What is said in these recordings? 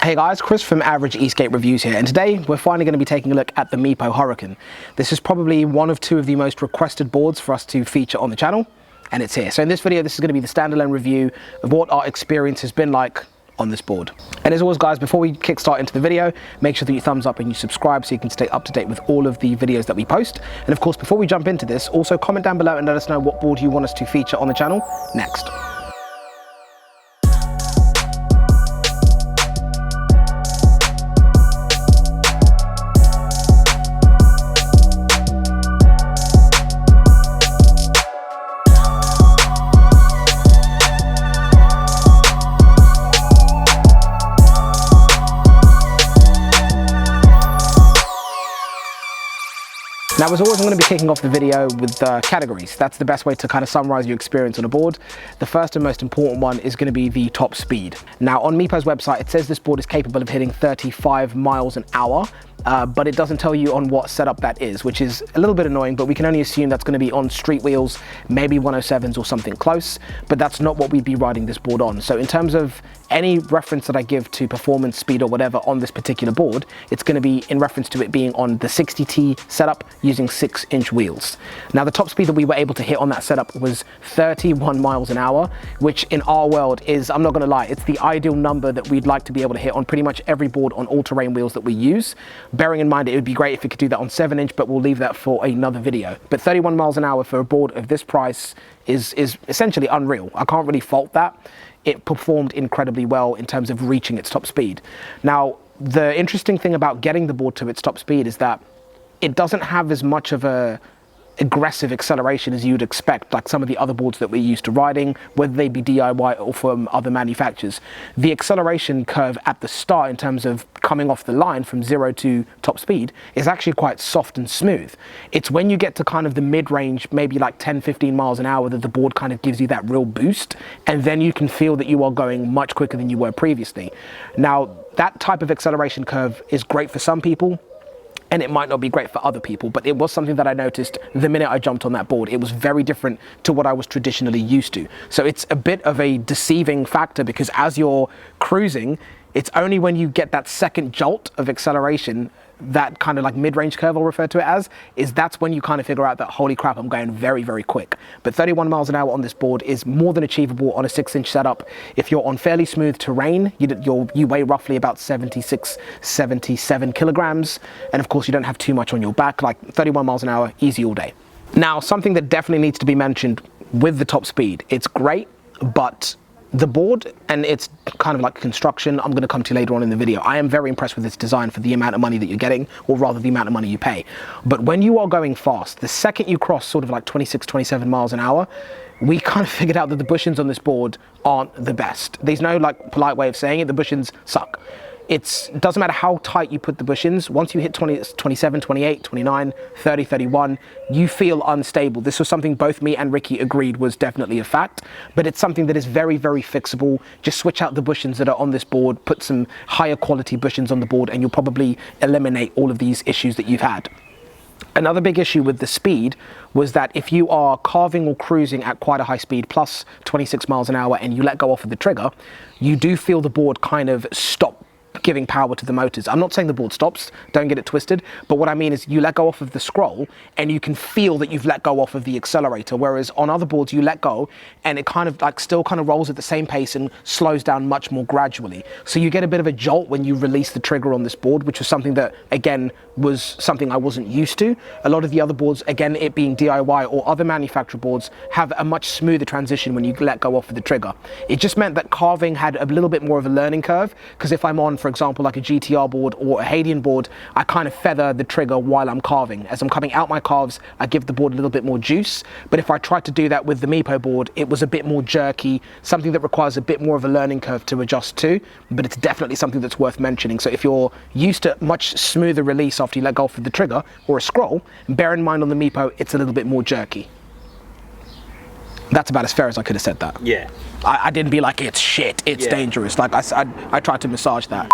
Hey guys, Chris from Average Eskate Reviews here, and today we're finally going to be taking a look at the Meepo Hurricane. This is probably one of two of the most requested boards for us to feature on the channel, and it's here. So in this video, this is going to be the standalone review of what our experience has been like on this board. And as always guys, before we kickstart into the video, make sure that you thumbs up and you subscribe so you can stay up to date with all of the videos that we post. And of course, before we jump into this, also comment down below and let us know what board you want us to feature on the channel next. Now, as always, I'm going to be kicking off the video with categories. That's the best way to kind of summarize your experience on a board. The first and most important one is going to be the top speed. Now, on Meepo's website, it says this board is capable of hitting 35 miles an hour. But it doesn't tell you on what setup that is, which is a little bit annoying, but we can only assume that's going to be on street wheels, maybe 107s or something close, but that's not what we'd be riding this board on. So in terms of any reference that I give to performance, speed or whatever on this particular board, it's going to be in reference to it being on the 60T setup using 6-inch wheels. Now, the top speed that we were able to hit on that setup was 31 miles an hour, which in our world is, I'm not going to lie, it's the ideal number that we'd like to be able to hit on pretty much every board on all-terrain wheels that we use. Bearing in mind, it would be great if we could do that on 7-inch, but we'll leave that for another video. But 31 miles an hour for a board of this price is essentially unreal. I can't really fault that. It performed incredibly well in terms of reaching its top speed. Now, the interesting thing about getting the board to its top speed is that it doesn't have as much of a aggressive acceleration as you'd expect, like some of the other boards that we're used to riding, whether they be DIY or from other manufacturers. The acceleration curve at the start in terms of coming off the line from 0 to top speed is actually quite soft and smooth. It's when you get to kind of the mid-range, maybe like 10-15 miles an hour, that the board kind of gives you that real boost, and then you can feel that you are going much quicker than you were previously. Now, that type of acceleration curve is great for some people, and it might not be great for other people, but it was something that I noticed the minute I jumped on that board. It was very different to what I was traditionally used to. So it's a bit of a deceiving factor, because as you're cruising, it's only when you get that second jolt of acceleration, that kind of like mid-range curve I'll refer to it as, that's when you kind of figure out that, holy crap, I'm going very, very quick. But 31 miles an hour on this board is more than achievable on a 6-inch setup. If you're on fairly smooth terrain, you weigh roughly about 76, 77 kilograms. And of course, you don't have too much on your back. Like 31 miles an hour, easy all day. Now, something that definitely needs to be mentioned with the top speed, it's great, but the board and its kind of like construction, I'm going to come to later on in the video. I am very impressed with its design for the amount of money that you're getting, or rather the amount of money you pay. But when you are going fast, the second you cross sort of like 26, 27 miles an hour, we kind of figured out that the bushings on this board aren't the best. There's no like polite way of saying it. The bushings suck. It doesn't matter how tight you put the bushings. Once you hit 20, 27, 28, 29, 30, 31, you feel unstable. This was something both me and Ricky agreed was definitely a fact, but it's something that is very, very fixable. Just switch out the bushings that are on this board, put some higher quality bushings on the board, and you'll probably eliminate all of these issues that you've had. Another big issue with the speed was that if you are carving or cruising at quite a high speed, plus 26 miles an hour, and you let go off of the trigger, you do feel the board kind of stop giving power to the motors. I'm not saying the board stops, don't get it twisted, but what I mean is you let go off of the scroll and you can feel that you've let go off of the accelerator, whereas on other boards you let go and it kind of like still kind of rolls at the same pace and slows down much more gradually. So you get a bit of a jolt when you release the trigger on this board, which was something that, again, was something I wasn't used to. A lot of the other boards, again, it being DIY or other manufacturer boards, have a much smoother transition when you let go off of the trigger. It just meant that carving had a little bit more of a learning curve, because if I'm on, for example, like a GTR board or a Hadian board, I kind of feather the trigger while I'm carving. As I'm coming out my calves, I give the board a little bit more juice. But if I tried to do that with the Meepo board, it was a bit more jerky, something that requires a bit more of a learning curve to adjust to, but it's definitely something that's worth mentioning. So if you're used to much smoother release after you let go off of the trigger or a scroll, bear in mind on the Meepo, it's a little bit more jerky. That's about as fair as I could have said that. Yeah. I didn't be like, it's shit, it's dangerous. Like I tried to massage that.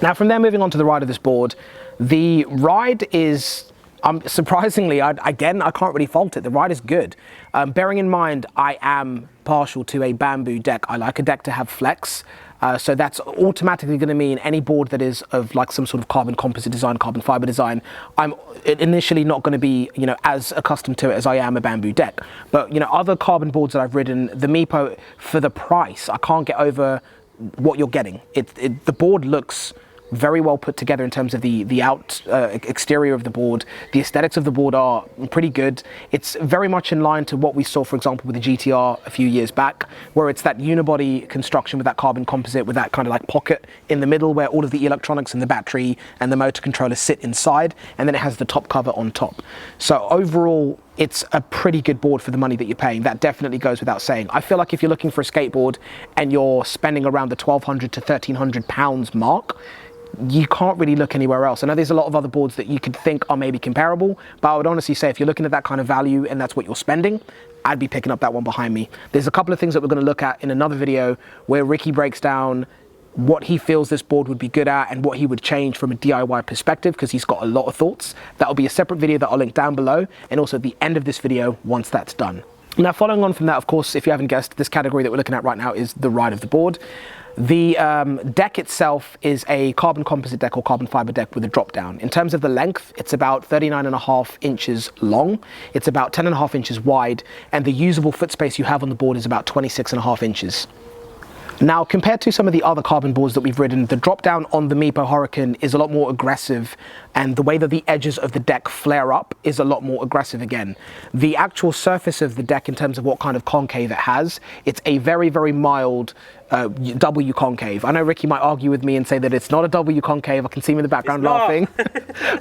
Now from there, moving on to the ride of this board, the ride is, surprisingly, again, I can't really fault it. The ride is good. Bearing in mind, I am partial to a bamboo deck. I like a deck to have flex. So that's automatically going to mean any board that is of like some sort of carbon composite design, carbon fiber design, I'm initially not going to be, you know, as accustomed to it as I am a bamboo deck. But, you know, other carbon boards that I've ridden, the Meepo, for the price, I can't get over what you're getting. The board looks very well put together in terms of the exterior of the board. The aesthetics of the board are pretty good. It's very much in line to what we saw, for example, with the GTR a few years back, where it's that unibody construction with that carbon composite with that kind of like pocket in the middle where all of the electronics and the battery and the motor controller sit inside, and then it has the top cover on top. So overall, it's a pretty good board for the money that you're paying. That definitely goes without saying. I feel like if you're looking for a skateboard and you're spending around the 1,200 to 1,300 pounds mark, you can't really look anywhere else. I know there's a lot of other boards that you could think are maybe comparable, but I would honestly say if you're looking at that kind of value and that's what you're spending, I'd be picking up that one behind me. There's a couple of things that we're going to look at in another video where Ricky breaks down what he feels this board would be good at and what he would change from a DIY perspective, because he's got a lot of thoughts. That'll be a separate video that I'll link down below, and also at the end of this video once that's done. Now, following on from that, of course, if you haven't guessed, this category that we're looking at right now is the ride of the board. The deck itself is a carbon composite deck or carbon fiber deck with a drop down. In terms of the length, it's about 39.5 inches long. It's about 10.5 inches wide, and the usable foot space you have on the board is about 26.5 inches. Now, compared to some of the other carbon boards that we've ridden, the drop down on the Meepo Hurricane is a lot more aggressive, and the way that the edges of the deck flare up is a lot more aggressive again. The actual surface of the deck in terms of what kind of concave it has, it's a very, very mild W concave. I know Ricky might argue with me and say that it's not a W concave. I can see him in the background laughing.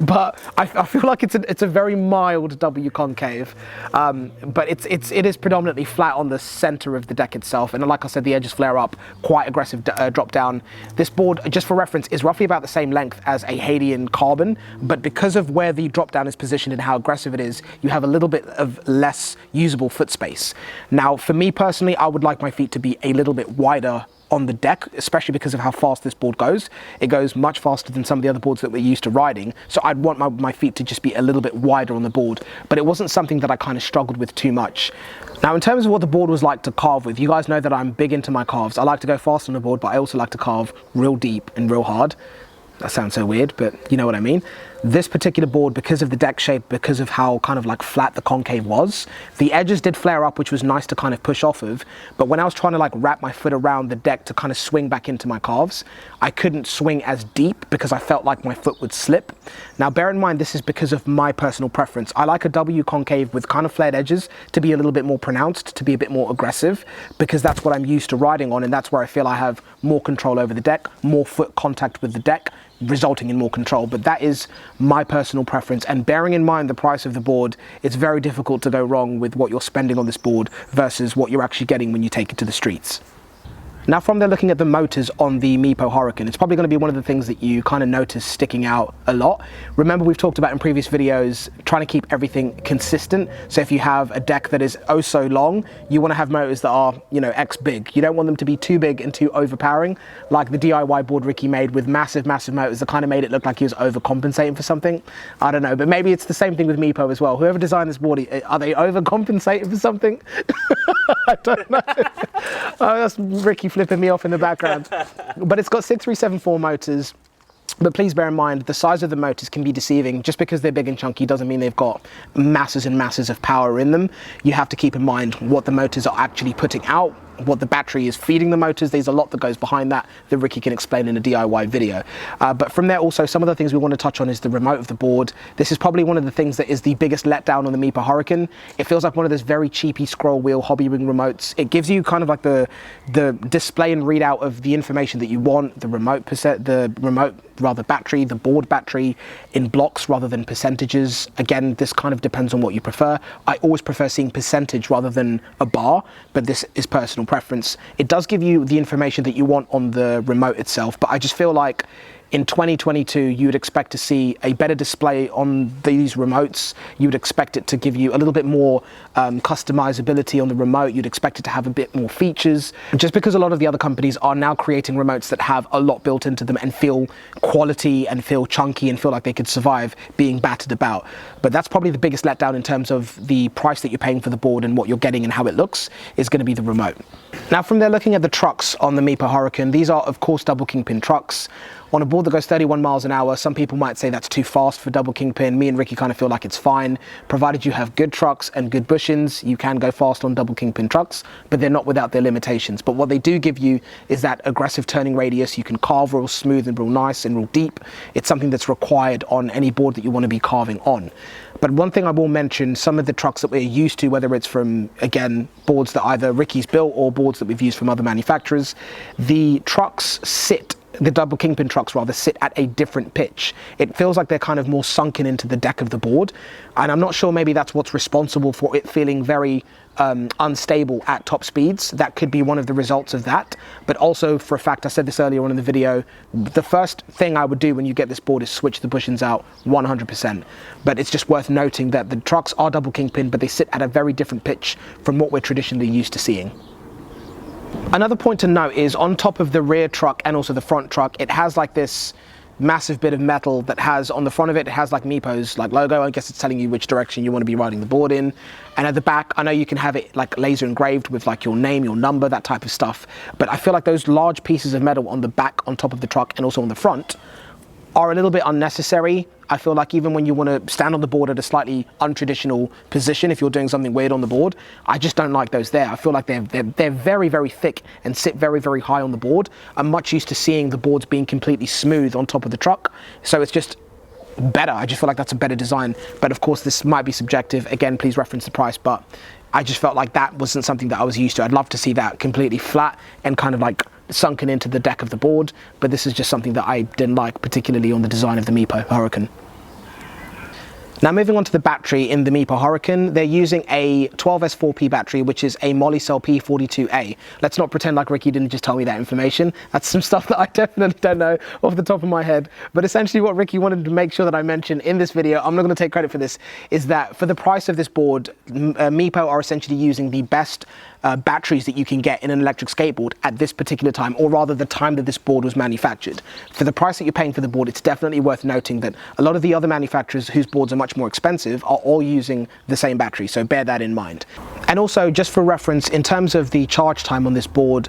But I feel like it's a very mild W concave. But it is predominantly flat on the center of the deck itself. And like I said, the edges flare up, quite aggressive drop down. This board, just for reference, is roughly about the same length as a Hadian Carbon, but because of where the drop down is positioned and how aggressive it is, you have a little bit of less usable foot space. Now, for me personally, I would like my feet to be a little bit wider on the deck, especially because of how fast this board goes. It goes much faster than some of the other boards that we're used to riding, so I'd want my feet to just be a little bit wider on the board, but it wasn't something that I kind of struggled with too much. Now, in terms of what the board was like to carve with, you guys know that I'm big into my carves. I like to go fast on the board, but I also like to carve real deep and real hard. That sounds so weird, but you know what I mean. This particular board, because of the deck shape, because of how kind of like flat the concave was, the edges did flare up, which was nice to kind of push off of. But when I was trying to like wrap my foot around the deck to kind of swing back into my calves, I couldn't swing as deep because I felt like my foot would slip. Now, bear in mind, this is because of my personal preference. I like a W concave with kind of flared edges to be a little bit more pronounced, to be a bit more aggressive, because that's what I'm used to riding on, and that's where I feel I have more control over the deck, more foot contact with the deck, resulting in more control. But that is my personal preference, and bearing in mind the price of the board, it's very difficult to go wrong with what you're spending on this board versus what you're actually getting when you take it to the streets. Now, from there, looking at the motors on the Meepo Hurricane, it's probably going to be one of the things that you kind of notice sticking out a lot. Remember, we've talked about in previous videos trying to keep everything consistent. So if you have a deck that is oh so long, you want to have motors that are, you know, X big. You don't want them to be too big and too overpowering, like the DIY board Ricky made with massive motors that kind of made it look like he was overcompensating for something. I don't know, but maybe it's the same thing with Meepo as well. Whoever designed this board, are they overcompensating for something? I don't know. Oh, that's Ricky flipping me off in the background. But it's got 6374 motors. But please bear in mind, the size of the motors can be deceiving. Just because they're big and chunky doesn't mean they've got masses and masses of power in them. You have to keep in mind what the motors are actually putting out, what the battery is feeding the motors. There's a lot that goes behind that Ricky can explain in a DIY video. But from there also, some of the things we want to touch on is the remote of the board. This is probably one of the things that is the biggest letdown on the Meepo Hurricane. It feels like one of those very cheapy scroll wheel hobby ring remotes. It gives you kind of like the display and readout of the information that you want, the remote battery, the board battery in blocks rather than percentages. Again, this kind of depends on what you prefer. I always prefer seeing percentage rather than a bar, but this is personal preference. It does give you the information that you want on the remote itself, but I just feel like in 2022, you would expect to see a better display on these remotes. You would expect it to give you a little bit more customizability on the remote. You'd expect it to have a bit more features, just because a lot of the other companies are now creating remotes that have a lot built into them and feel quality and feel chunky and feel like they could survive being battered about. But that's probably the biggest letdown in terms of the price that you're paying for the board and what you're getting and how it looks is going to be the remote. Now from there, looking at the trucks on the Meepo Hurricane, these are of course double kingpin trucks. On a board that goes 31 miles an hour, some people might say that's too fast for double kingpin. Me and Ricky kind of feel like it's fine. Provided you have good trucks and good bushings, you can go fast on double kingpin trucks, but they're not without their limitations. But what they do give you is that aggressive turning radius. You can carve real smooth and real nice and real deep. It's something that's required on any board that you want to be carving on. But one thing I will mention, some of the trucks that we're used to, whether it's from, again, boards that either Ricky's built or boards that we've used from other manufacturers, the trucks the double kingpin trucks rather sit at a different pitch. It feels like they're kind of more sunken into the deck of the board, and I'm not sure, maybe that's what's responsible for it feeling very unstable at top speeds. That could be one of the results of that. But also, for a fact, I said this earlier on in the video, the first thing I would do when you get this board is switch the bushings out 100%. But it's just worth noting that the trucks are double kingpin, but they sit at a very different pitch from what we're traditionally used to seeing. Another point to note is on top of the rear truck and also the front truck, it has like this massive bit of metal that has on the front of it, it has like Meepo's like logo. I guess it's telling you which direction you want to be riding the board in. And at the back, I know you can have it like laser engraved with like your name, your number, that type of stuff. But I feel like those large pieces of metal on the back, on top of the truck and also on the front are a little bit unnecessary. I feel like even when you want to stand on the board at a slightly untraditional position, if you're doing something weird on the board, I just don't like those there. I feel like they're very, very thick and sit very, very high on the board. I'm much used to seeing the boards being completely smooth on top of the truck. So it's just better. I just feel like that's a better design. But of course, this might be subjective. Again, please reference the price. But I just felt like that wasn't something that I was used to. I'd love to see that completely flat and kind of like sunken into the deck of the board, but this is just something that I didn't like, particularly on the design of the Meepo Hurricane. Now moving on to the battery in the Meepo Hurricane, they're using a 12S4P battery, which is a Molicel P42A. Let's not pretend like Ricky didn't just tell me that information. That's some stuff that I definitely don't know off the top of my head. But essentially what Ricky wanted to make sure that I mention in this video, I'm not going to take credit for this, is that for the price of this board, Meepo are essentially using the best batteries that you can get in an electric skateboard at this particular time, or rather the time that this board was manufactured. For the price that you're paying for the board, it's definitely worth noting that a lot of the other manufacturers whose boards are much more expensive are all using the same battery, so bear that in mind. And also, just for reference, in terms of the charge time on this board,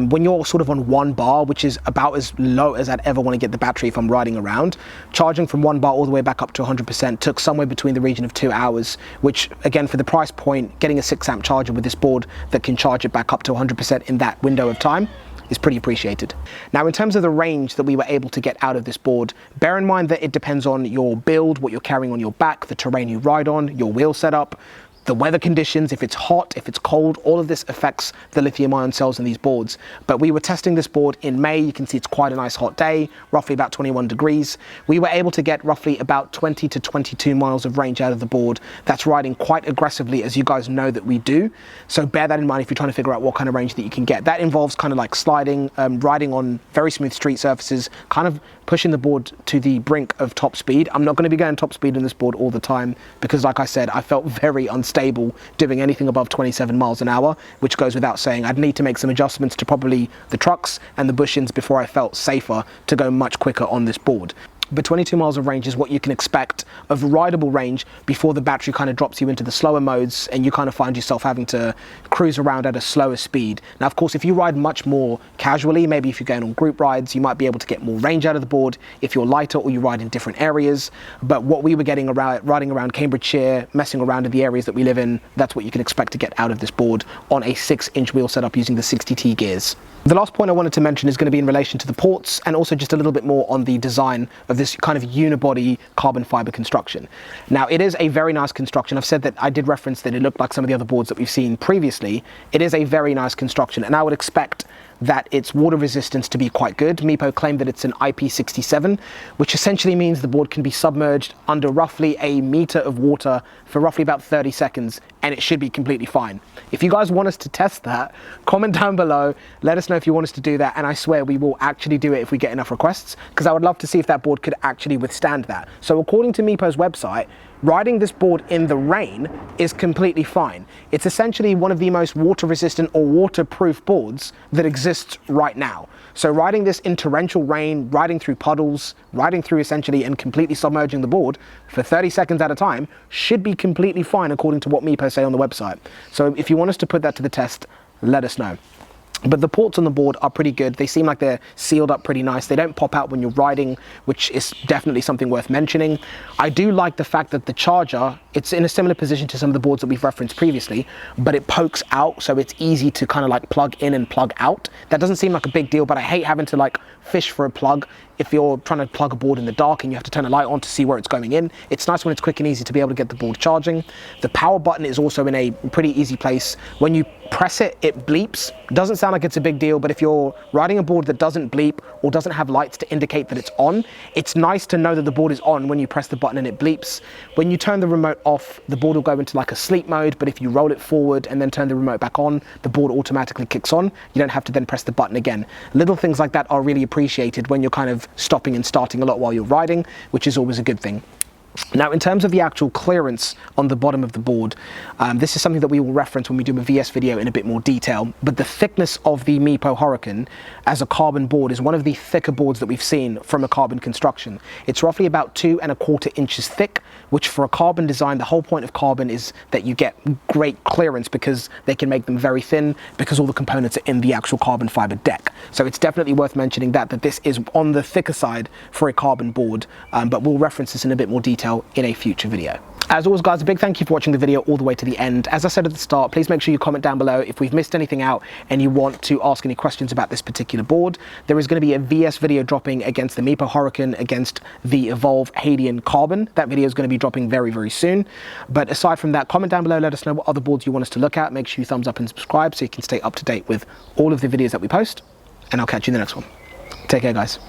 when you're sort of on 1 bar, which is about as low as I'd ever want to get the battery if I'm riding around, charging from 1 bar all the way back up to 100% took somewhere between the region of 2 hours, which again, for the price point, getting a 6-amp charger with this board that can charge it back up to 100% in that window of time is pretty appreciated. Now, in terms of the range that we were able to get out of this board, bear in mind that it depends on your build, what you're carrying on your back, the terrain you ride on, your wheel setup, the weather conditions, if it's hot, if it's cold, all of this affects the lithium-ion cells in these boards. But we were testing this board in May. You can see it's quite a nice hot day, roughly about 21 degrees. We were able to get roughly about 20 to 22 miles of range out of the board. That's riding quite aggressively, as you guys know that we do. So bear that in mind if you're trying to figure out what kind of range that you can get. That involves kind of like sliding, riding on very smooth street surfaces, kind of pushing the board to the brink of top speed. I'm not going to be going top speed in this board all the time because, like I said, I felt very unstable doing anything above 27 miles an hour, which goes without saying. I'd need to make some adjustments to probably the trucks and the bushings before I felt safer to go much quicker on this board. But 22 miles of range is what you can expect of rideable range before the battery kind of drops you into the slower modes and you kind of find yourself having to cruise around at a slower speed. Now, of course, if you ride much more casually, maybe if you're going on group rides, you might be able to get more range out of the board if you're lighter or you ride in different areas. But what we were getting around, riding around Cambridgeshire, messing around in the areas that we live in, that's what you can expect to get out of this board on a 6-inch wheel setup using the 60T gears. The last point I wanted to mention is going to be in relation to the ports and also just a little bit more on the design of this kind of unibody carbon fiber construction. Now, it is a very nice construction. I've said that I did reference that it looked like some of the other boards that we've seen previously. It is a very nice construction, and I would expect that its water resistance to be quite good. Meepo claimed that it's an IP67, which essentially means the board can be submerged under roughly a meter of water for roughly about 30 seconds, and it should be completely fine. If you guys want us to test that, comment down below, let us know if you want us to do that, and I swear we will actually do it if we get enough requests, because I would love to see if that board could actually withstand that. So according to Meepo's website, riding this board in the rain is completely fine. It's essentially one of the most water resistant or waterproof boards that exists right now. So riding this in torrential rain, riding through puddles, riding through essentially and completely submerging the board for 30 seconds at a time should be completely fine according to what Meepo say on the website. So if you want us to put that to the test, let us know. But the ports on the board are pretty good. They seem like they're sealed up pretty nice. They don't pop out when you're riding, which is definitely something worth mentioning. I do like the fact that the charger, it's in a similar position to some of the boards that we've referenced previously, but it pokes out, so it's easy to kind of like plug in and plug out. That doesn't seem like a big deal, but I hate having to like fish for a plug if you're trying to plug a board in the dark and you have to turn a light on to see where it's going in. It's nice when it's quick and easy to be able to get the board charging. The power button is also in a pretty easy place. When you press it, it bleeps. Doesn't sound like it's a big deal, but if you're riding a board that doesn't bleep or doesn't have lights to indicate that it's on, it's nice to know that the board is on when you press the button and it bleeps. When you turn the remote off, the board will go into like a sleep mode, but if you roll it forward and then turn the remote back on, the board automatically kicks on. You don't have to then press the button again. Little things like that are really appreciated when you're kind of stopping and starting a lot while you're riding, which is always a good thing. Now, in terms of the actual clearance on the bottom of the board, this is something that we will reference when we do a VS video in a bit more detail, but the thickness of the Meepo Hurricane as a carbon board is one of the thicker boards that we've seen from a carbon construction. It's roughly about 2¼ inches thick, which for a carbon design, the whole point of carbon is that you get great clearance because they can make them very thin because all the components are in the actual carbon fiber deck. So it's definitely worth mentioning that this is on the thicker side for a carbon board, but we'll reference this in a bit more detail in a future video. As always, guys, a big thank you for watching the video all the way to the end. As I said at the start, please make sure you comment down below if we've missed anything out and you want to ask any questions about this particular board. There is going to be a VS video dropping against the Meepo Hurricane against the Evolve Hadian Carbon. That video is going to be dropping very, very soon. But aside from that, comment down below, let us know what other boards you want us to look at. Make sure you thumbs up and subscribe so you can stay up to date with all of the videos that we post. And I'll catch you in the next one. Take care, guys.